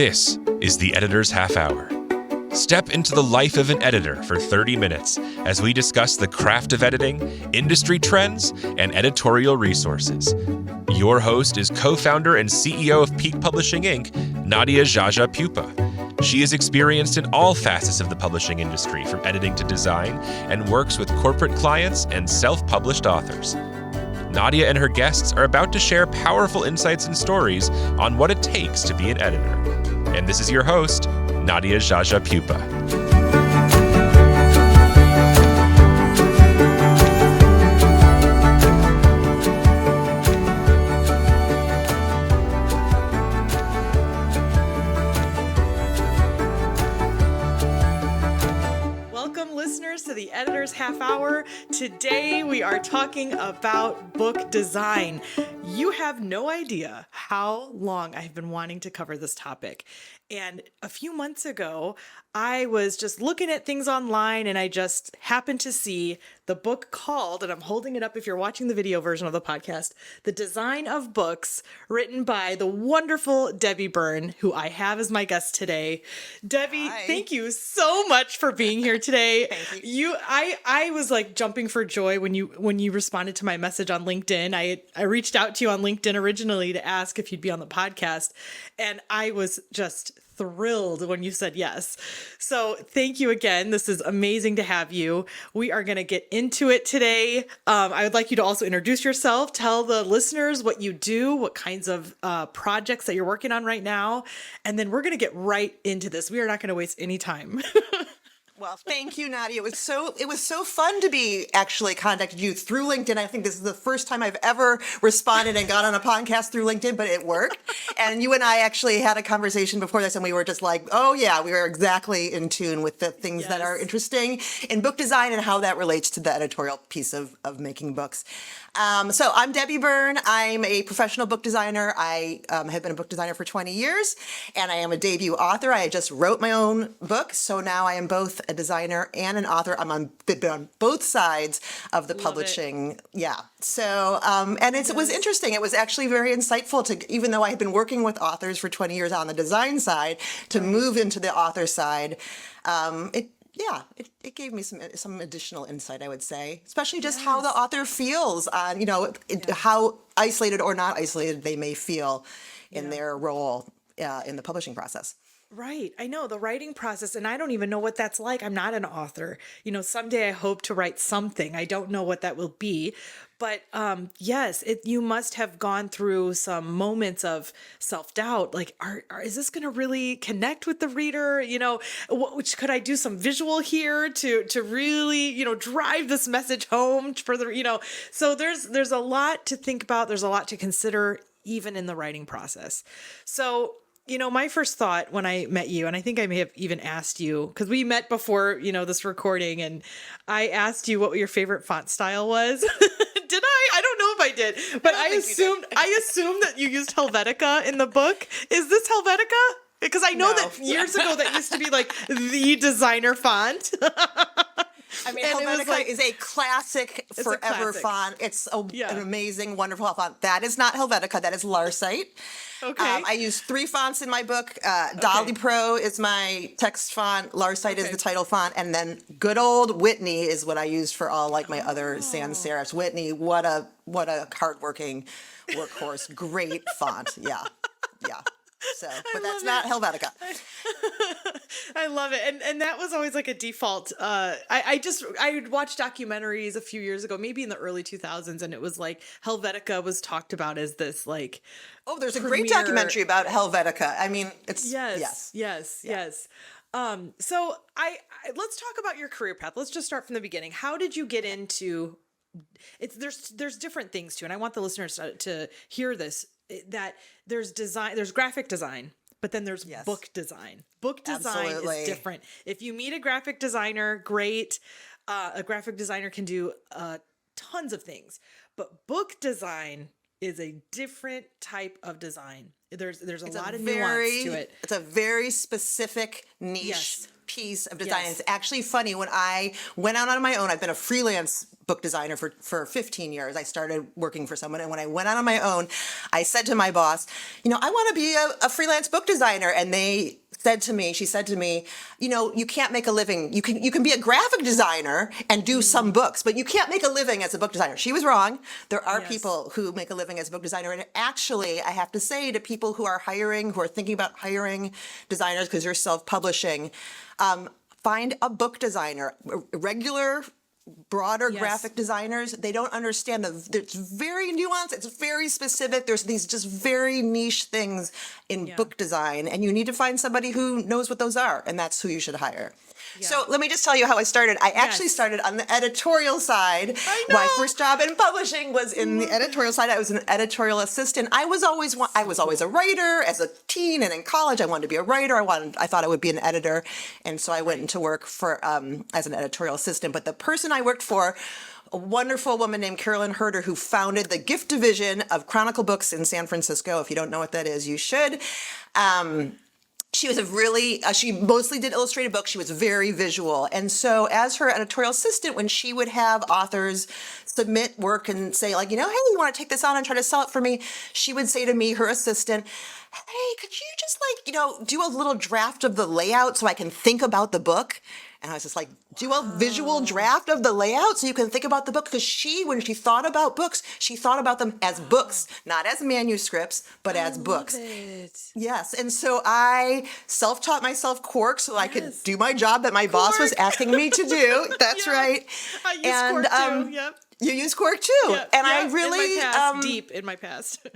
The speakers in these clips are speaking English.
This is the Editor's Half Hour. Step into the life of an editor for 30 minutes as we discuss the craft of editing, industry trends, and editorial resources. Your host is co-founder and CEO of Peak Publishing Inc., Nadia Jaja Pupa. She is experienced in all facets of the publishing industry, from editing to design, and works with corporate clients and self-published authors. Nadia and her guests are about to share powerful insights and stories on what it takes to be an editor. And this is your host, Nadia Jaja Pupa. To the Editor's Half Hour. Today we are talking about book design. You have no idea how long I've been wanting to cover this topic. And a few months ago, I was just looking at things online and I just happened to see the book called, and I'm holding it up if you're watching the video version of the podcast, The Design of Books, written by the wonderful Debbie Berne, who I have as my guest today. Debbie, Hi. Thank you so much for being here today. Thank you. I was like jumping for joy when you responded to my message on LinkedIn. I reached out to you on LinkedIn originally to ask if you'd be on the podcast, and I was just thrilled when you said yes. So thank you again. This is amazing to have you. We are going to get into it today. I would like you to also introduce yourself, tell the listeners what you do, what kinds of projects that you're working on right now, and then we're going to get right into this. We are not going to waste any time. Well, thank you, Nadia. It was so fun to be actually contacted you through LinkedIn. I think this is the first time I've ever responded and got on a podcast through LinkedIn, but it worked. And you and I actually had a conversation before this, and we were just like, oh yeah, we were exactly in tune with the things that are interesting in book design and how that relates to the editorial piece of making books. So I'm Debbie Berne. I'm a professional book designer. I have been a book designer for 20 years, and I am a debut author. I just wrote my own book, so now I am both a designer and an author. Been on both sides of the publishing. Yeah. So, and it was interesting. It was actually very insightful to, even though I had been working with authors for 20 years on the design side, to move into the author side. It gave me some additional insight, I would say, especially just how the author feels on, how isolated or not isolated they may feel in their role in the publishing process. Right. I know the writing process, and I don't even know what that's like. I'm not an author. Someday I hope to write something. I don't know what that will be. But yes, you must have gone through some moments of self-doubt. Like, is this going to really connect with the reader? Could I do some visual here to really, drive this message home further? So there's a lot to think about. There's a lot to consider, even in the writing process. So, my first thought when I met you, and I think I may have even asked you, because we met before, this recording, and I asked you what your favorite font style was. Did I? I don't know if I did, but I assumed that you used Helvetica in the book. Is this Helvetica? Because I know that years ago that used to be like the designer font. I mean, Helvetica is a classic forever font. It's an amazing, wonderful font. That is not Helvetica. That is Larsite. Okay. I use 3 fonts in my book. Dolly Pro is my text font. Larsite is the title font. And then good old Whitney is what I use for all my other sans serifs. Whitney, what a hardworking workhorse. Great font. Yeah. So, but that's not Helvetica. I love it. And that was always like a default. I would watch documentaries a few years ago, maybe in the early 2000s, and it was like Helvetica was talked about as this like, there's a great documentary about Helvetica. I mean, it's yes. So let's talk about your career path. Let's just start from the beginning. How did you get into it? There's different things too, and I want the listeners to hear this, that there's graphic design, but then there's book design. Book design is different. If you meet a graphic designer, great. A graphic designer can do tons of things, but book design is a different type of design. There's a lot of very, nuance to it. It's a very specific niche Yes. piece of design. Yes. It's actually funny, when I went out on my own, I've been a freelance book designer for 15 years. I started working for someone, and when I went out on my own, I said to my boss, I want to be a freelance book designer. And she said to me, you can't make a living. You can be a graphic designer and do some books, but you can't make a living as a book designer. She was wrong. There are Yes. people who make a living as a book designer. And actually, I have to say to people who are thinking about hiring designers because you're self-publishing, find a book designer. Regular, broader Yes. graphic designers, they don't understand it's very nuanced, it's very specific. There's these just very niche things in book design, and you need to find somebody who knows what those are, and that's who you should hire. So let me just tell you how I started. I actually started on the editorial side. My first job in publishing was in the editorial side. I was an editorial assistant. I was always a writer as a teen, and in college I wanted to be a writer. I thought I would be an editor, and so I went into work for as an editorial assistant. But the person I worked for, a wonderful woman named Carolyn Herder, who founded the gift division of Chronicle Books in San Francisco. If you don't know what that is, you should. She was she mostly did illustrated books. She was very visual. And so as her editorial assistant, when she would have authors submit work and say, hey, you want to take this on and try to sell it for me? She would say to me, her assistant, hey, could you just do a little draft of the layout so I can think about the book? And I was just like, do a visual draft of the layout so you can think about the book. Because when she thought about books, she thought about them as books, not as manuscripts, but as books. It. Yes. And so I self-taught myself Quark so I could do my job that my boss was asking me to do. That's right. I use Quark too. Yep. You use Quark too. Yep. And Yep. I really... in my past, deep in my past.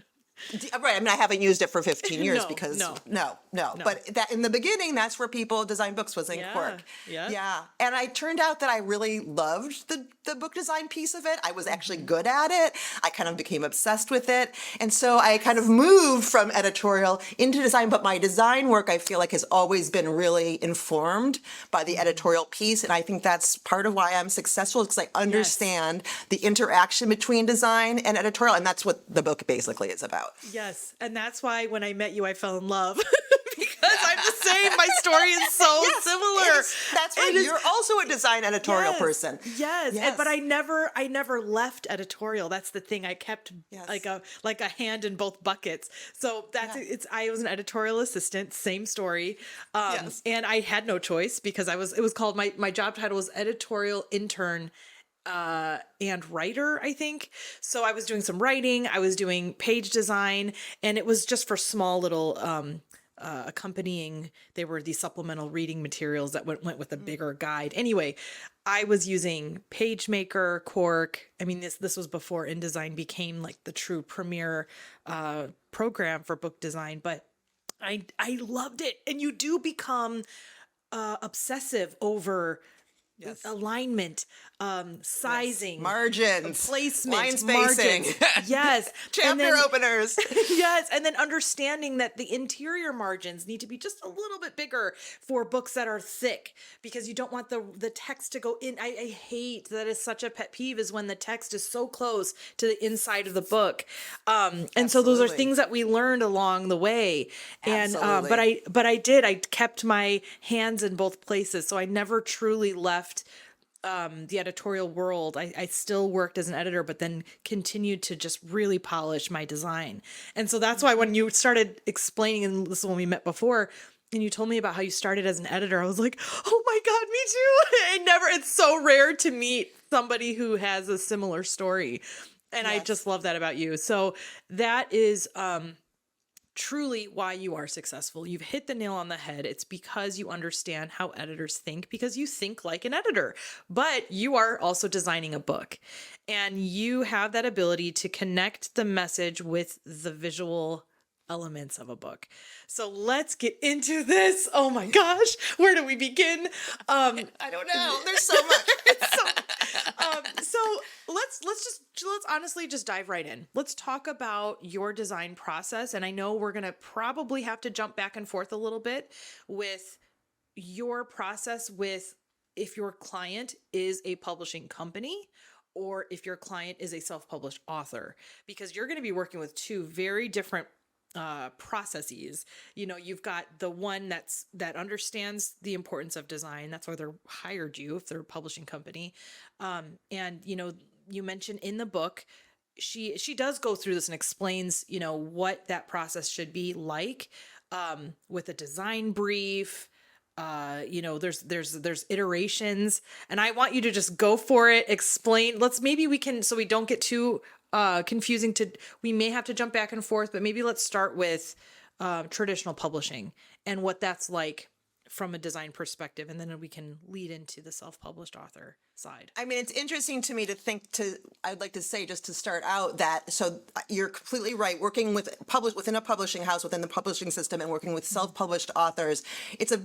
Right. I mean, I haven't used it for 15 years No, because no. But that in the beginning, that's where people design books, was in Quark. Yeah. Yeah. And I turned out that I really loved the book design piece of it. I was actually good at it. I kind of became obsessed with it. And so I kind of moved from editorial into design. But my design work, I feel like, has always been really informed by the editorial piece. And I think that's part of why I'm successful, because I understand the interaction between design and editorial. And that's what the book basically is about. Yes. And that's why when I met you, I fell in love. Because I'm the same. My story is so similar. That's right. You're also a design editorial person. Yes. But I never left editorial. That's the thing. I kept like a hand in both buckets. So I was an editorial assistant, same story. And I had no choice because it was called, my job title was editorial intern and writer, I think. So I was doing some writing, I was doing page design, and it was just for small little accompanying. They were these supplemental reading materials that went with a bigger guide. Anyway, I was using PageMaker, Quark. I mean, this was before InDesign became like the true premier program for book design, but I loved it. And you do become obsessive over alignment, sizing, margins, placement, line spacing, margins. Yes, chapter openers. Yes, and then understanding that the interior margins need to be just a little bit bigger for books that are thick, because you don't want the text to go in. I hate that. Is such a pet peeve, is when the text is so close to the inside of the book. And so those are things that we learned along the way. And but I kept my hands in both places, so I never truly left the editorial world. I still worked as an editor, but then continued to just really polish my design. And so that's why when you started explaining, and this is when we met before, and you told me about how you started as an editor, I was like, oh my God, me too. It's so rare to meet somebody who has a similar story. And I just love that about you. So that is truly why you are successful. You've hit the nail on the head. It's because you understand how editors think, because you think like an editor, but you are also designing a book, and you have that ability to connect the message with the visual elements of a book. So let's get into this. Oh my gosh, where do we begin? I don't know. There's so much. So let's honestly just dive right in. Let's talk about your design process. And I know we're going to probably have to jump back and forth a little bit with your process with if your client is a publishing company or if your client is a self-published author, because you're going to be working with two very different processes. You've got the one that understands the importance of design. That's why they're hired you if they're a publishing company. And you mentioned in the book, she does go through this and explains, what that process should be like, with a design brief. There's iterations, and I want you to just go for it. Explain. Maybe we can, so we don't get too confusing we may have to jump back and forth, but maybe let's start with traditional publishing and what that's like from a design perspective, and then we can lead into the self-published author side. I mean, it's interesting to me I'd like to say, just to start out, that, so you're completely right, working within a publishing house, within the publishing system, and working with self-published authors, it's a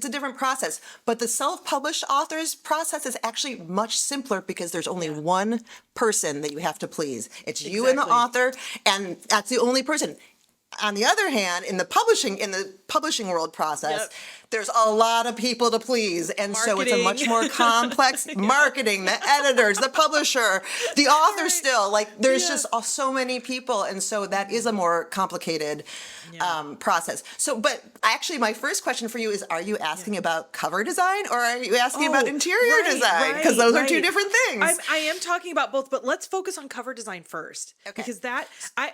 different process, but the self-published authors process is actually much simpler because there's only one person that you have to please. It's you and the author, and that's the only person. On the other hand, in the publishing world process, there's a lot of people to please, and so it's a much more complex marketing, the editors, the publisher, the author, still, like, there's just so many people, and so that is a more complicated process. So, but actually, my first question for you is, are you asking about cover design, or are you asking about interior design? Because those are two different things. I am talking about both, but let's focus on cover design first, because that, at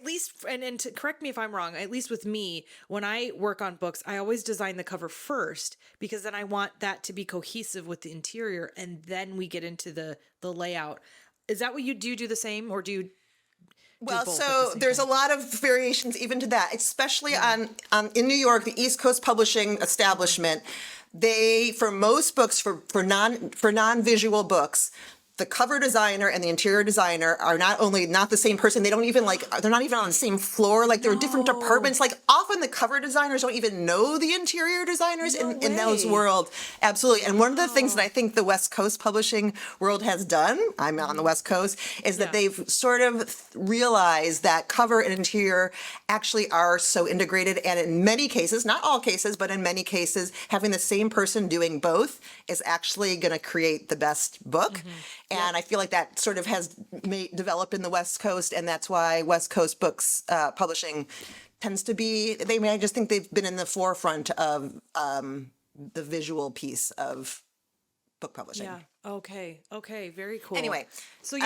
least, and to correct me if I'm wrong, at least with me, when I work on books, I always design the cover first, because then I want that to be cohesive with the interior, and then we get into the layout. Is that what you do the same, or do you? Well, so there's a lot of variations even to that, especially on in New York, the East Coast Publishing Establishment. They, for most books, for non-visual books, the cover designer and the interior designer are not the same person. They don't even they're not even on the same floor. Like, there are different departments. Like, often the cover designers don't even know the interior designers in those worlds. Absolutely. And one of the things that I think the West Coast publishing world has done, I'm on the West Coast, is that they've sort of realized that cover and interior actually are so integrated. And in many cases, not all cases, but in many cases, having the same person doing both is actually going to create the best book. And I feel like that sort of has developed in the West Coast, and that's why West Coast books publishing tends to be, I just think they've been in the forefront of the visual piece of book publishing. Yeah. Okay. Very cool. Anyway, so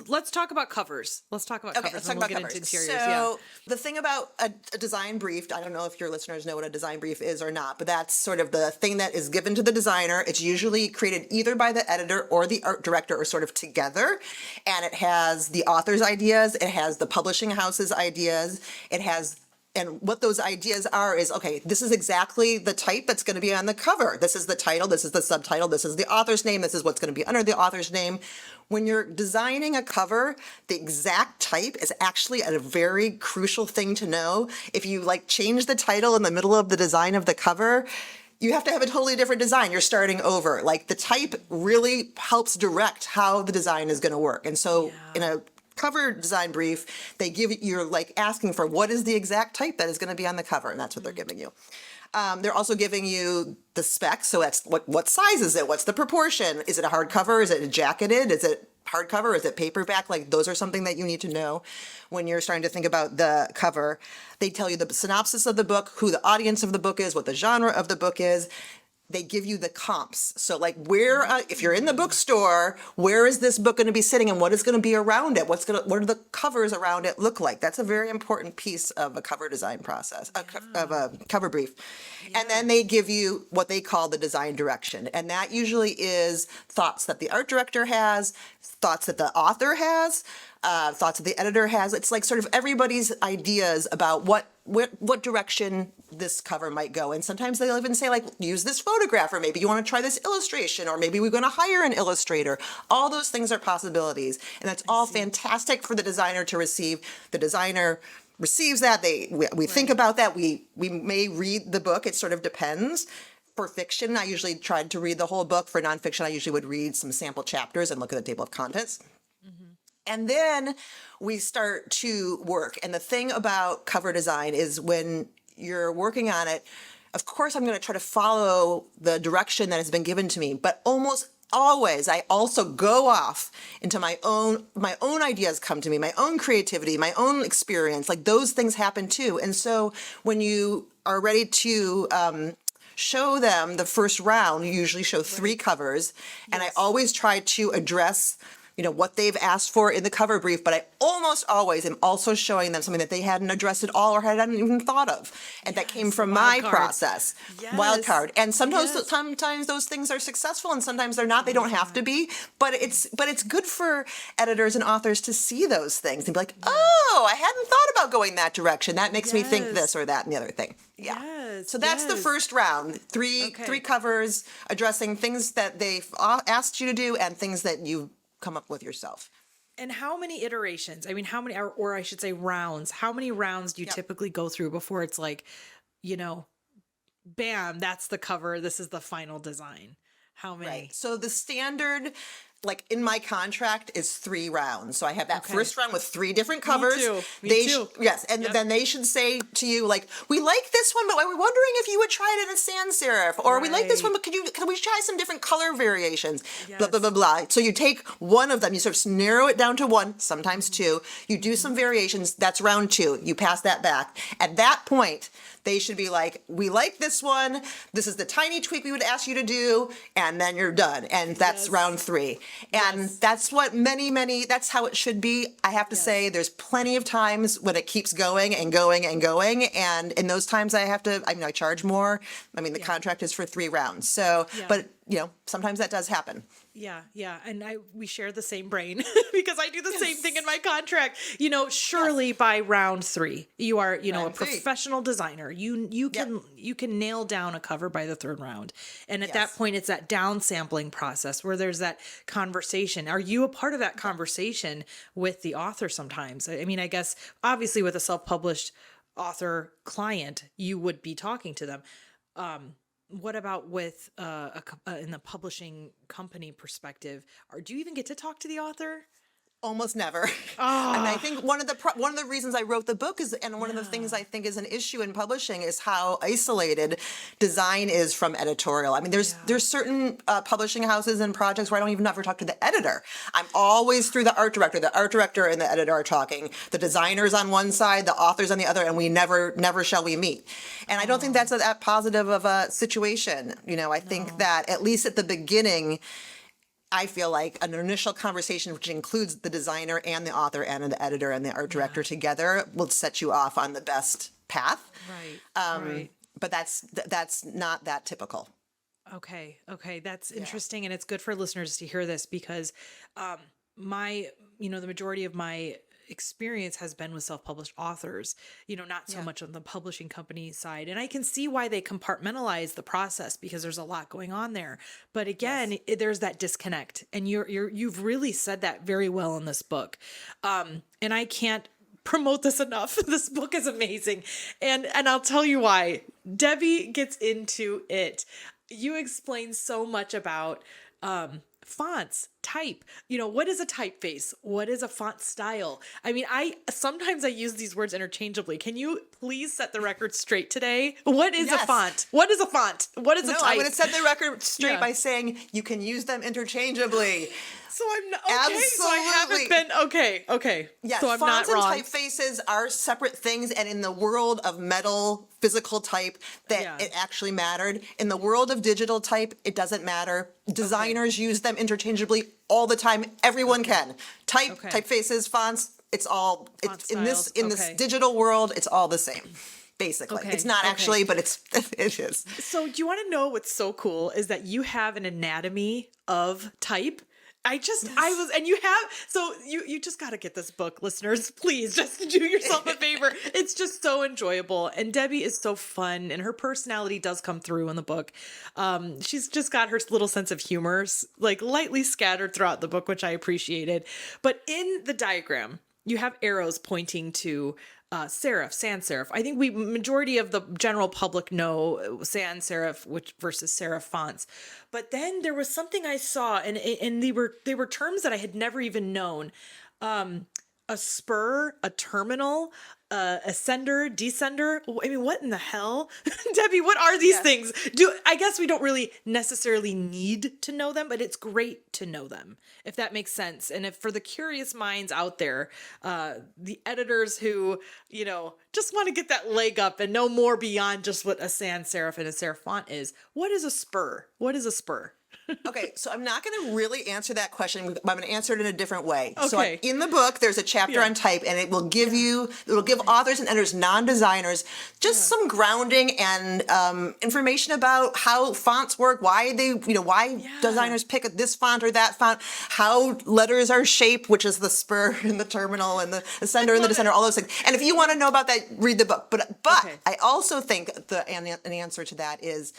let's talk about covers. Let's talk about covers. Let's talk about covers. So the thing about a design brief, I don't know if your listeners know what a design brief is or not, but that's sort of the thing that is given to the designer. It's usually created either by the editor or the art director, or sort of together, and it has the author's ideas, it has the publishing house's ideas, and what those ideas are is, okay, this is exactly the type that's going to be on the cover. This is the title, this is the subtitle, this is the author's name, this is what's going to be under the author's name. When you're designing a cover, the exact type is actually a very crucial thing to know. If you change the title in the middle of the design of the cover, you have to have a totally different design. You're starting over. The type really helps direct how the design is going to work. And so in a cover design brief, you're asking for what is the exact type that is going to be on the cover, and that's what they're giving you. They're also giving you the specs, so that's what size is it? What's the proportion? Is it a hardcover? Is it jacketed? Is it hardcover? Is it paperback? Those are something that you need to know when you're starting to think about the cover. They tell you the synopsis of the book, who the audience of the book is, what the genre of the book is. They give you the comps. So where, if you're in the bookstore, where is this book going to be sitting, and what is going to be around it? What are the covers around it look like? That's a very important piece of a cover design process, of a cover brief. Yeah. And then they give you what they call the design direction. And that usually is thoughts that the art director has, thoughts that the author has, thoughts that the editor has. It's sort of everybody's ideas about what direction this cover might go. And sometimes they'll even say use this photograph, or maybe you want to try this illustration, or maybe we're going to hire an illustrator. All those things are possibilities. And that's all fantastic for the designer to receive. The designer receives that. We think about that. We may read the book. It sort of depends. For fiction, I usually tried to read the whole book. For nonfiction, I usually would read some sample chapters and look at the table of contents. And then we start to work. And the thing about cover design is, when you're working on it, of course, I'm going to try to follow the direction that has been given to me. But almost I also go off into my own ideas come to me, my own creativity, my own experience. Like those things happen too. And so when you are ready to show them the first round, you usually show 3 covers. And I always try to address what they've asked for in the cover brief, but I almost always am also showing them something that they hadn't addressed at all or hadn't even thought of. And that came from my process. Wild card. And sometimes those things are successful and sometimes they're not. They don't have to be. But it's good for editors and authors to see those things and be like, oh, I hadn't thought about going that direction. That makes me think this or that and the other thing. Yeah. So that's the first round. Three covers addressing things that they've asked you to do and things that you come up with yourself. And how many iterations? I mean, how many, or I should say rounds, how many rounds do you typically go through before it's like, bam, that's the cover. This is the final design. How many? Right. So the standard, like in my contract, is 3 rounds. So I have that first round with 3 different covers. Me too. Yes. And then they should say to you, like, we like this one, but we're wondering if you would try it in a sans serif. Or we like this one, but can we try some different color variations? Blah, blah, blah, blah. So you take one of them, you sort of narrow it down to 1, sometimes 2. You do some variations. That's round 2. You pass that back. At that point, they should be like, we like this one. This is the tiny tweak we would ask you to do. And then you're done. And that's round 3. And that's what that's how it should be. I have to say there's plenty of times when it keeps going and going and going. And in those times I charge more. I mean, the contract is for 3 rounds. So, but sometimes that does happen. Yeah. And we share the same brain because I do the same thing in my contract. Surely by round 3, you are, a professional designer. You can nail down a cover by the 3rd round. And at that point, it's that down sampling process where there's that conversation. Are you a part of that conversation with the author sometimes? I mean, I guess obviously with a self-published author client, you would be talking to them. What about with in the publishing company perspective? Do you even get to talk to the author? Almost never. And I think one of the reasons I wrote the book is, and one of the things I think is an issue in publishing is how isolated design is from editorial. I mean, there's certain publishing houses and projects where I don't even ever talk to the editor. I'm always through the art director. The art director and the editor are talking. The designer's on one side, the author's on the other, and we never shall we meet. And I don't think that's that positive of a situation. I think that at least at the beginning, I feel like an initial conversation, which includes the designer and the author and the editor and the art director together, will set you off on the best path. Right. But that's not that typical. Okay. That's interesting. And it's good for listeners to hear this because the majority of my experience has been with self-published authors, not so much on the publishing company side. And I can see why they compartmentalize the process because there's a lot going on there. But again, there's that disconnect. And you've really said that very well in this book. And I can't promote this enough. This book is amazing. And I'll tell you why. Debbie gets into it. You explain so much about fonts, type, what is a typeface? What is a font style? I mean, sometimes I use these words interchangeably. Can you please set the record straight today? What is a font? What is a font? What is a type? I'm going to set the record straight by saying you can use them interchangeably. So I'm not, okay. Absolutely. So I haven't been, okay. Yeah, so I'm fonts not wrong. And typefaces are separate things, and in the world of metal, physical type, it actually mattered. In the world of digital type, it doesn't matter. Designers use them interchangeably all the time. Everyone can. Typefaces, fonts, in this digital world, it's all the same. Basically. It's not actually, but it is. So do you want to know what's so cool is that you have an anatomy of type? You just got to get this book, listeners. Please just do yourself a favor. It's just so enjoyable. And Debbie is so fun and her personality does come through in the book. She's just got her little sense of humor, like lightly scattered throughout the book, which I appreciated. But in the diagram, you have arrows pointing to serif, sans serif. I think majority of the general public know sans serif versus serif fonts. But then there was something I saw, and they were terms that I had never even known. a spur, a terminal, ascender, descender. I mean, what in the hell? Debbie, what are these things? I guess we don't really necessarily need to know them, but it's great to know them, if that makes sense. And if for the curious minds out there, the editors who, just want to get that leg up and know more beyond just what a sans serif and a serif font is, what is a spur? What is a spur? Okay, so I'm not going to really answer that question. I'm going to answer it in a different way. Okay. So in the book, there's a chapter on type, and it will give authors and editors, non-designers, just some grounding and information about how fonts work, why designers pick this font or that font, how letters are shaped, which is the spur and the terminal and the ascender and the descender, all those things. And if you want to know about that, read the book. But I also think an answer to that is,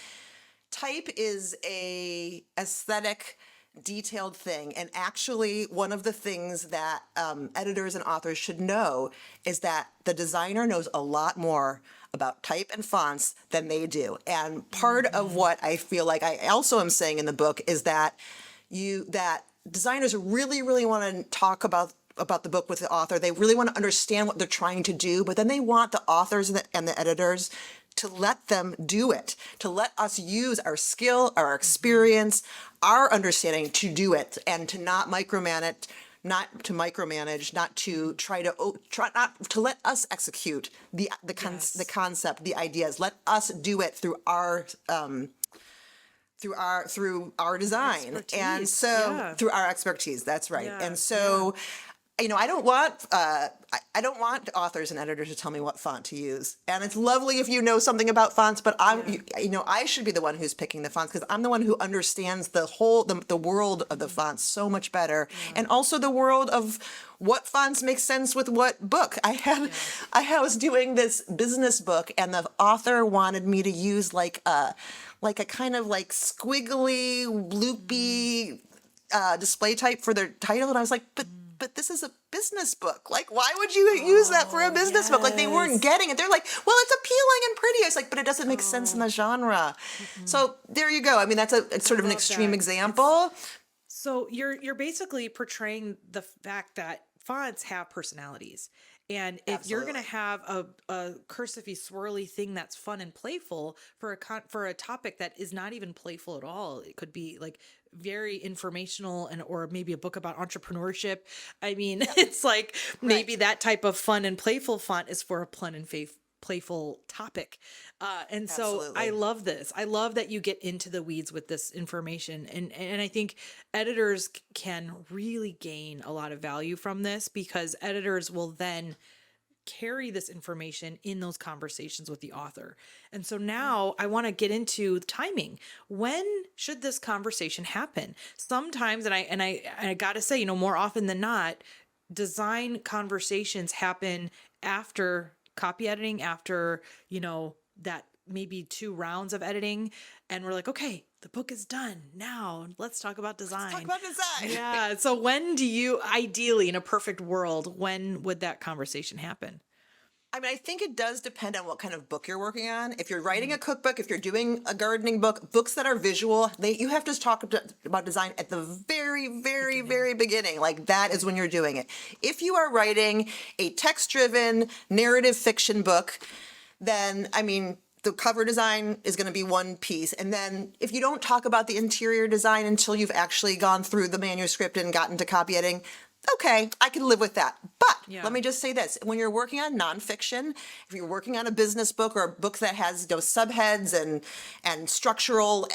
type is a aesthetic, detailed thing, and actually one of the things that editors and authors should know is that the designer knows a lot more about type and fonts than they do. And part of what I feel like I also am saying in the book is that designers really, really want to talk about the book with the author. They really want to understand what they're trying to do, but then they want the authors and the editors to let them do it, to let us use our skill, our experience, our understanding to do it, and to not micromanage, not to let us execute the concept, the ideas. Let us do it through our design, and so through our expertise. That's right, and so. I don't want authors and editors to tell me what font to use. And it's lovely if you know something about fonts, but I should be the one who's picking the fonts because I'm the one who understands the world of the fonts so much better, and also the world of what fonts make sense with what book. I was doing this business book, and the author wanted me to use like a kind of like squiggly, loopy display type for their title, and I was like, but this is a business book. Like, why would you use that for a business book? Like, they weren't getting it. They're like, well, it's appealing and pretty. I was like, but it doesn't make sense in the genre. So there you go. I mean, it's sort of an extreme example. So you're basically portraying the fact that fonts have personalities. And if you're going to have a cursive-y, swirly thing that's fun and playful for a topic that is not even playful at all, it could be like very informational or maybe a book about entrepreneurship. I mean, it's like maybe that type of fun and playful font is for a fun and playful topic. And so I love this. I love that you get into the weeds with this information. And I think editors can really gain a lot of value from this because editors will then carry this information in those conversations with the author. And so now I want to get into timing. When should this conversation happen? Sometimes, and I got to say, more often than not, design conversations happen after copy editing, after, that maybe 2 rounds of editing. And we're like, okay, the book is done. Now let's talk about design. Let's talk about design. Yeah. So when do you, ideally in a perfect world, when would that conversation happen? I mean, I think it does depend on what kind of book you're working on. If you're writing a cookbook, if you're doing a gardening book, books that are visual, you have to talk about design at the very, very, very beginning. Like that is when you're doing it. If you are writing a text-driven narrative fiction book, then, I mean, the cover design is going to be one piece. And then if you don't talk about the interior design until you've actually gone through the manuscript and gotten to copy editing, okay, I can live with that. But let me just say this. When you're working on nonfiction, if you're working on a business book or a book that has subheads and structural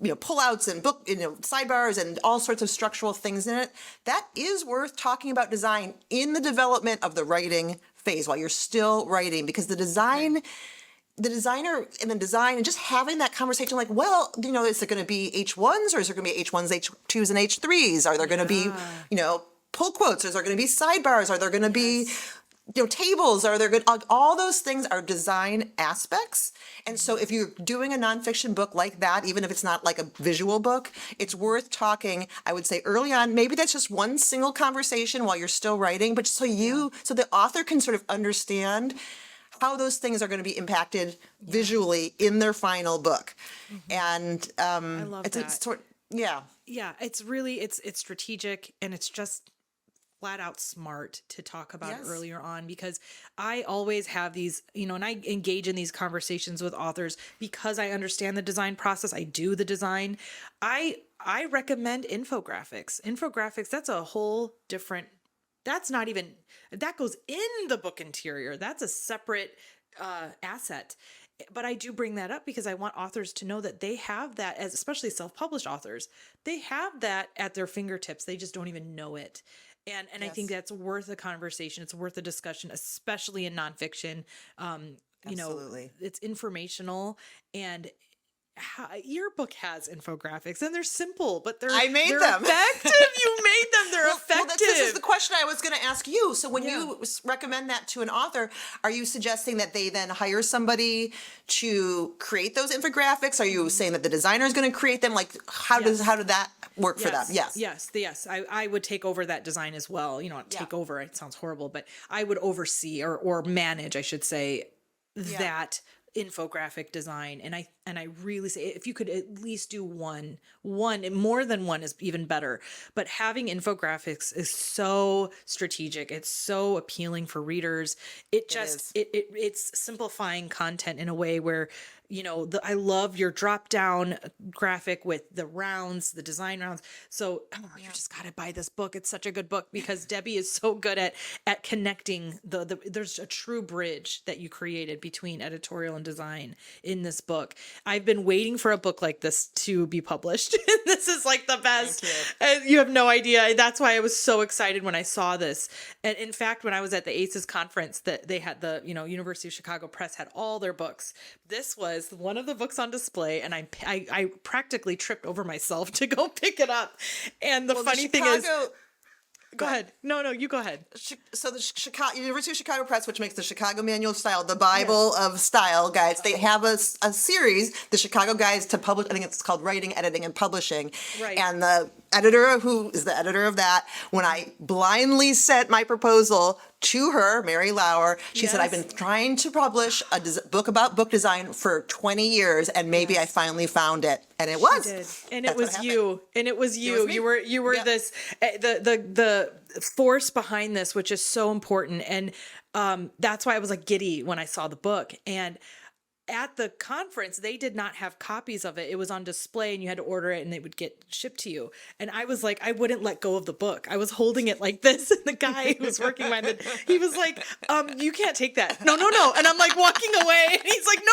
pullouts and book sidebars and all sorts of structural things in it, that is worth talking about design in the development of the writing phase while you're still writing, because the designer and the design and just having that conversation like, well, is it going to be H1s or is there going to be H1s, H2s, and H3s? Are there going to be, pull quotes? Is there going to be sidebars? Are there going to be, tables? Are there good? All those things are design aspects. And so if you're doing a nonfiction book like that, even if it's not like a visual book, it's worth talking, I would say early on. Maybe that's just one single conversation while you're still writing, but so the author can sort of understand how those things are going to be impacted visually in their final book. And I love that. It's sort. Yeah. Yeah, it's really it's strategic, and it's just flat out smart to talk about Yes. earlier on, because I always have these, and I engage in these conversations with authors because I understand the design process. I do the design. I recommend infographics. Infographics, that's a whole different, that's not even, that goes in the book interior. That's a separate asset. But I do bring that up because I want authors to know that they have that, as especially self-published authors, they have that at their fingertips. They just don't even know it. And I think that's worth a conversation. It's worth a discussion, especially in nonfiction. Absolutely. It's informational, and your book has infographics, and they're simple, but they're I made they're them. effective. You made them. They're effective. This is the question I was going to ask you. So when you recommend that to an author, are you suggesting that they then hire somebody to create those infographics? Are you saying that the designer is going to create them? Like, how did that work for them? Yes. I would take over that design as well. Take over. It sounds horrible, but I would oversee or manage, I should say, that infographic design. And I really say, if you could at least do one, more than one is even better. But having infographics is so strategic. It's so appealing for readers. It's simplifying content in a way where, I love your drop down graphic with the rounds, the design rounds. So you just got to buy this book. It's such a good book because Debbie is so good at connecting there's a true bridge that you created between editorial and design in this book. I've been waiting for a book like this to be published. This is like the best. And you have no idea. That's why I was so excited when I saw this. And in fact, when I was at the ACES conference, that they had the, University of Chicago Press had all their books. This was one of the books on display, and I practically tripped over myself to go pick it up. And the funny thing is, go ahead. No, you go ahead. So the University of Chicago Press, which makes the Chicago Manual of Style, the Bible of style guides, they have a series, the Chicago Guides to Publish. I think it's called Writing, Editing, and Publishing. Right. And the editor, who is the editor of that, when I blindly sent my proposal to her, Mary Lauer, she said, I've been trying to publish a book about book design for 20 years, and maybe I finally found it. And it was. She did. And it was you. And it was you. You were this, the force behind this, which is so important. And that's why I was like giddy when I saw the book. And at the conference, they did not have copies of it. It was on display and you had to order it and it would get shipped to you. And I was like, I wouldn't let go of the book. I was holding it like this. And the guy who was working behind it, he was like, you can't take that. No. And I'm like walking away. And he's like, no.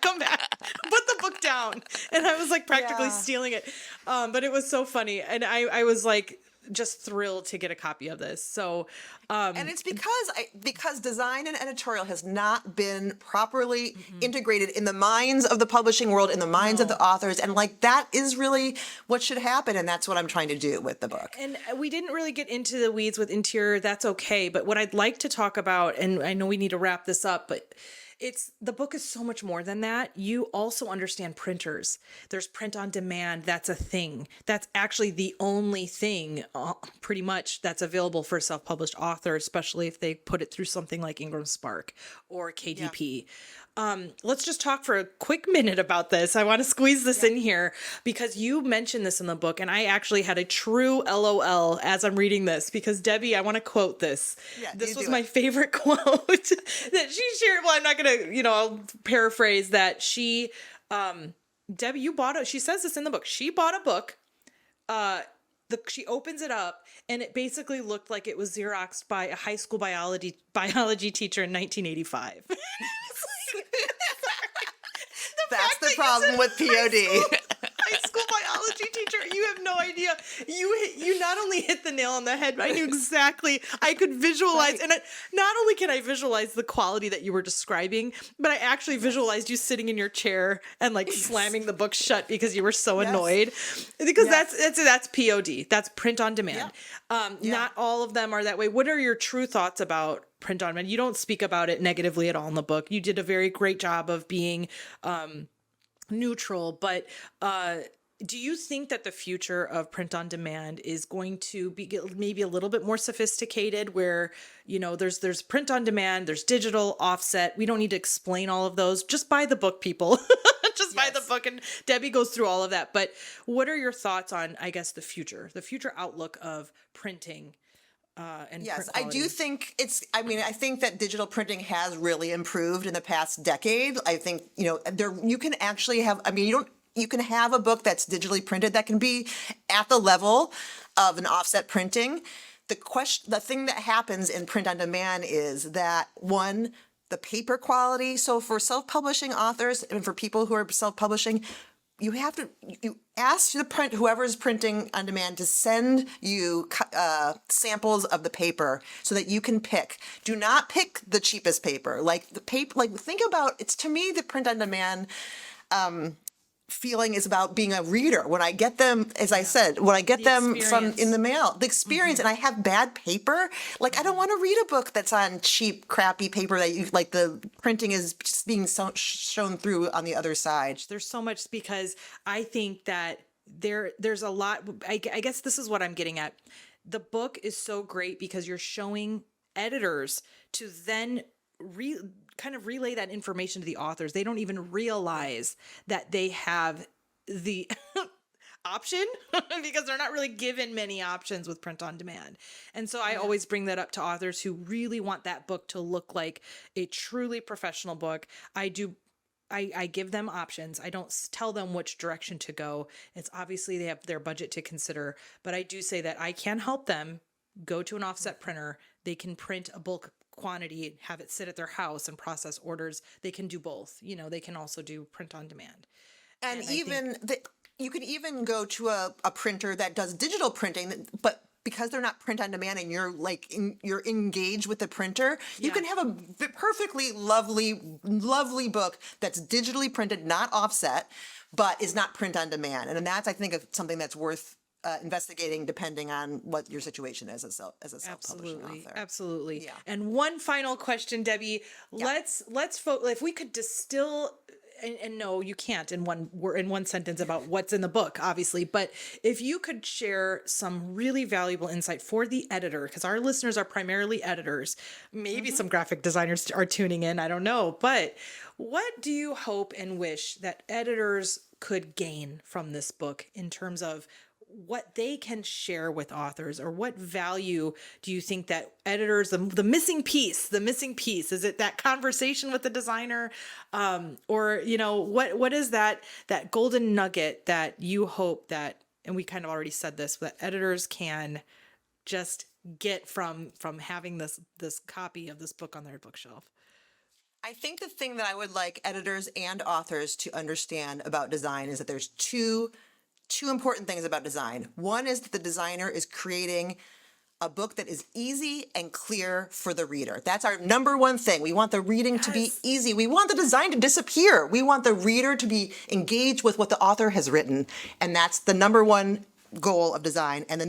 Come back. Put the book down. And I was like practically stealing it. But it was so funny. And I was like, just thrilled to get a copy of this. So, and it's because design and editorial has not been properly integrated in the minds of the publishing world, in the minds of the authors, and that is really what should happen, and that's what I'm trying to do with the book. And we didn't really get into the weeds with interior. That's okay. But what I'd like to talk about, and I know we need to wrap this up, but the book is so much more than that. You also understand printers. There's print on demand. That's a thing. That's actually the only thing pretty much that's available for a self-published author, especially if they put it through something like Ingram Spark or KDP. Let's just talk for a quick minute about this. I want to squeeze this in here because you mentioned this in the book, and I actually had a true LOL as I'm reading this because Debbie, I want to quote this. Yeah, this was my favorite quote that she shared. Well, I'm not going to, I'll paraphrase that. She, Debbie, she says this in the book. She bought a book. She opens it up and it basically looked like it was Xeroxed by a high school biology teacher in 1985. That's the problem with POD. High school biology teacher, you have no idea. You not only hit the nail on the head, but I knew exactly. I could visualize, and not only can I visualize the quality that you were describing, but I actually visualized you sitting in your chair and slamming the book shut because you were so annoyed. Because that's POD. That's print on demand. Not all of them are that way. What are your true thoughts about print on demand? You don't speak about it negatively at all in the book. You did a very great job of being neutral, but do you think that the future of print on demand is going to be maybe a little bit more sophisticated where, there's print on demand, there's digital, offset. We don't need to explain all of those. Just buy the book, people. Just buy the book. And Debbie goes through all of that. But what are your thoughts on, I guess, the future outlook of printing? and Yes, print I quality. do think I think that digital printing has really improved in the past decade. I think, you can actually have, you can have a book that's digitally printed that can be at the level of an offset printing. The thing that happens in print on demand is that, one, the paper quality. So for self-publishing authors and for people who are self-publishing, you ask whoever is printing on demand to send you samples of the paper so that you can pick. Do not pick the cheapest paper. Think about, it's, to me, the print on demand feeling is about being a reader. When I get them, as I said, when I get them from in the mail, the experience, and I have bad paper, I don't want to read a book that's on cheap, crappy paper that the printing is just being shown through on the other side. There's so much, because I think that there's a lot. I guess this is what I'm getting at. The book is so great because you're showing editors to then kind of relay that information to the authors. They don't even realize that they have the option because they're not really given many options with print on demand. And so I always bring that up to authors who really want that book to look like a truly professional book. I give them options. I don't tell them which direction to go. It's obviously they have their budget to consider, but I do say that I can help them go to an offset printer. They can print a bulk quantity, have it sit at their house and process orders. They can do both. They can also do print on demand. And you can even go to a printer that does digital printing, but because they're not print on demand and you're engaged with the printer, you can have a perfectly lovely book that's digitally printed, not offset, but is not print on demand. And that's, I think, something that's worth investigating, depending on what your situation is as a self-publishing author. Absolutely. Yeah. And one final question, Debbie. Yeah. Let's if we could distill. And no, you can't in one sentence about what's in the book, obviously. But if you could share some really valuable insight for the editor, because our listeners are primarily editors, maybe some graphic designers are tuning in, I don't know. But what do you hope and wish that editors could gain from this book in terms of what they can share with authors, or what value do you think that editors, the missing piece, is it that conversation with the designer? Or, what is that golden nugget that you hope that, and we kind of already said this, that editors can just get from having this copy of this book on their bookshelf? I think the thing that I would like editors and authors to understand about design is that there's two important things about design. One is that the designer is creating a book that is easy and clear for the reader. That's our number one thing. We want the reading to be easy. We want the design to disappear. We want the reader to be engaged with what the author has written. And that's the number one goal of design. And the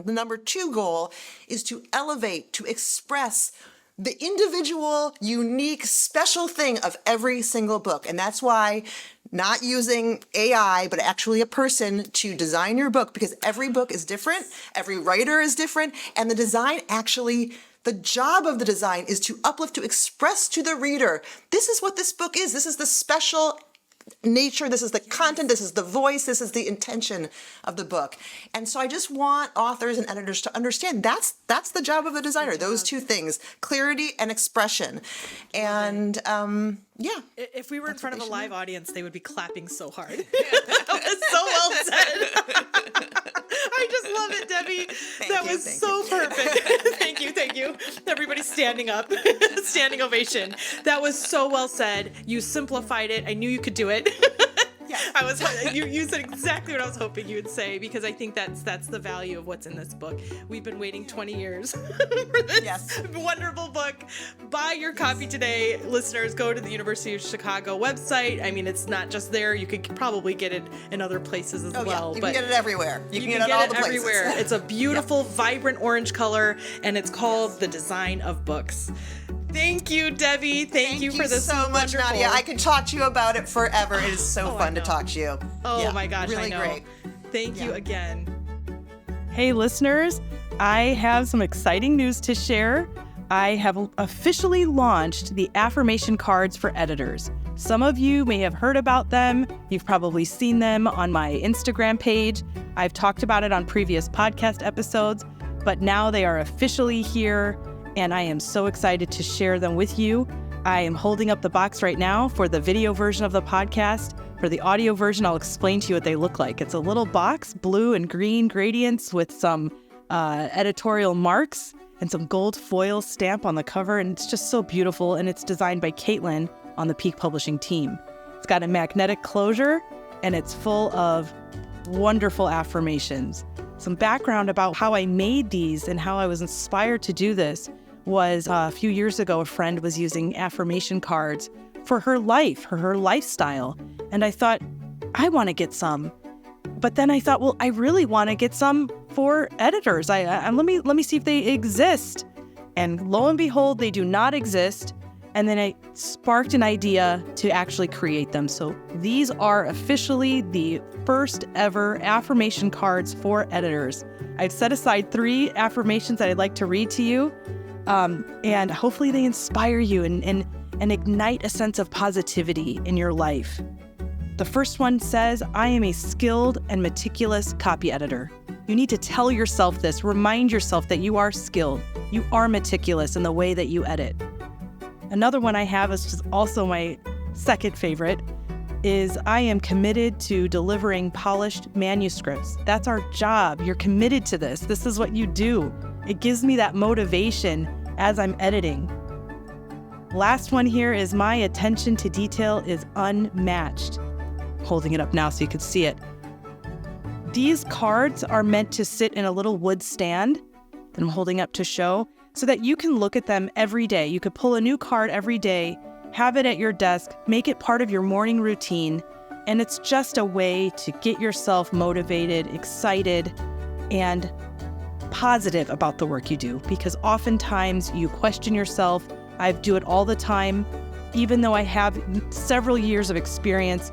number two goal is to elevate, to express the individual, unique, special thing of every single book. And that's why not using AI, but actually a person to design your book, because every book is different, every writer is different, and the design the job of the design is to uplift, to express to the reader, this is what this book is. This is the special nature, this is the content, this is the voice, this is the intention of the book. And so I just want authors and editors to understand that's the job of the designer, those two things, clarity and expression. And if we were in front of a live audience, they would be clapping so hard. That was so well said. I just love it, Debbie. That was so perfect. Thank you. Everybody's standing up. Standing ovation. That was so well said. You simplified it. I knew you could do it. Yeah. You said exactly what I was hoping you would say, because I think that's the value of what's in this book. We've been waiting 20 years for this wonderful book. Buy your copy today, listeners. Go to the University of Chicago website. I mean, it's not just there. You could probably get it in other places as well. You can get it everywhere. You can get it all the places. Everywhere. It's a beautiful, vibrant orange color, and it's called The Design of Books. Thank you, Debbie. Thank you for this so much, Nadia. I could talk to you about it forever. It is so fun to talk to you. Oh my gosh, really I know. Great. Thank you again. Hey, listeners, I have some exciting news to share. I have officially launched the affirmation cards for editors. Some of you may have heard about them. You've probably seen them on my Instagram page. I've talked about it on previous podcast episodes. but now they are officially here, and I am so excited to share them with you. I am holding up the box right now for the video version of the podcast. For the audio version, I'll explain to you what they look like. It's a little box, blue and green gradients with some editorial marks and some gold foil stamp on the cover, and it's just so beautiful, and it's designed by Caitlin on the Peak Publishing team. It's got a magnetic closure, and it's full of wonderful affirmations. Some background about how I made these and how I was inspired to do this was a few years ago, a friend was using affirmation cards for her life, her lifestyle. And I thought, I want to get some. But then I thought, well, I really want to get some for editors. Let me see if they exist. And lo and behold, they do not exist. And then I sparked an idea to actually create them. So these are officially the first ever affirmation cards for editors. I've set aside 3 affirmations that I'd like to read to you. And hopefully they inspire you and ignite a sense of positivity in your life. The first one says, I am a skilled and meticulous copy editor. You need to tell yourself this, remind yourself that you are skilled. You are meticulous in the way that you edit. Another one I have is just also my second favorite is I am committed to delivering polished manuscripts. That's our job. You're committed to this. This is what you do. It gives me that motivation as I'm editing. Last one here is my attention to detail is unmatched. Holding it up now so you can see it. These cards are meant to sit in a little wood stand that I'm holding up to show so that you can look at them every day. You could pull a new card every day, have it at your desk, make it part of your morning routine, and it's just a way to get yourself motivated, excited, and positive about the work you do, because oftentimes you question yourself. I do it all the time. Even though I have several years of experience,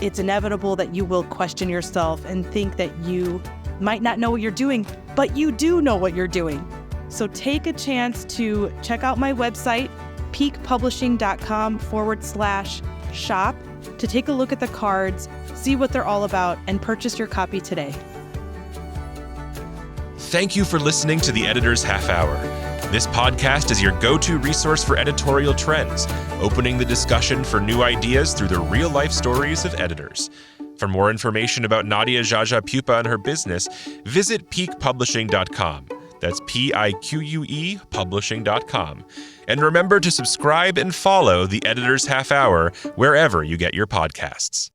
it's inevitable that you will question yourself and think that you might not know what you're doing, but you do know what you're doing. So take a chance to check out my website, peakpublishing.com/shop, to take a look at the cards, see what they're all about, and purchase your copy today. Thank you for listening to the Editor's Half Hour. This podcast is your go-to resource for editorial trends, opening the discussion for new ideas through the real-life stories of editors. For more information about Nadia Jaja Pupa and her business, visit peakpublishing.com. That's PIQUE publishing.com. And remember to subscribe and follow the Editor's Half Hour wherever you get your podcasts.